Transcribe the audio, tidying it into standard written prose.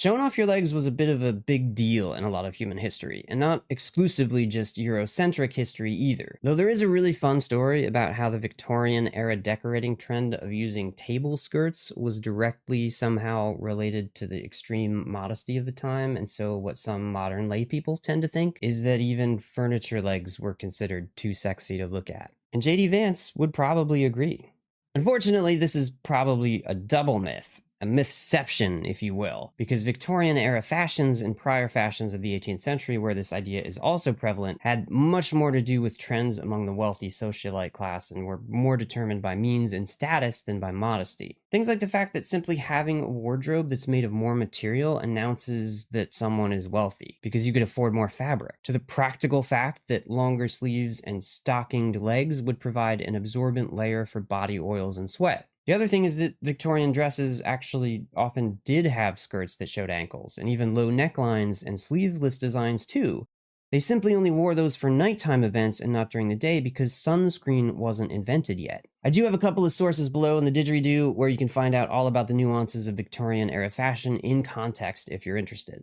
showing off your legs was a bit of a big deal in a lot of human history, and not exclusively just Eurocentric history either. Though there is a really fun story about how the Victorian-era decorating trend of using table skirts was directly somehow related to the extreme modesty of the time, and so what some modern lay people tend to think is that even furniture legs were considered too sexy to look at. And J.D. Vance would probably agree. Unfortunately, this is probably a double myth. A mythception, if you will, because Victorian-era fashions and prior fashions of the 18th century, where this idea is also prevalent, had much more to do with trends among the wealthy socialite class and were more determined by means and status than by modesty. Things like the fact that simply having a wardrobe that's made of more material announces that someone is wealthy, because you could afford more fabric, to the practical fact that longer sleeves and stockinged legs would provide an absorbent layer for body oils and sweat. The other thing is that Victorian dresses actually often did have skirts that showed ankles, and even low necklines and sleeveless designs too. They simply only wore those for nighttime events and not during the day because sunscreen wasn't invented yet. I do have a couple of sources below in the didgeridoo where you can find out all about the nuances of Victorian-era fashion in context if you're interested.